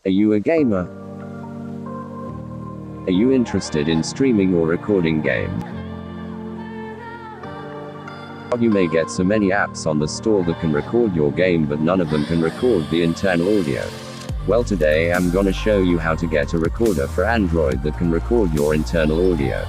Are you a gamer? Are you interested in streaming or recording games? You may get so many apps on the store that can record your game, but none of them can record the internal audio. Well, today I'm gonna show you how to get a recorder for Android that can record your internal audio.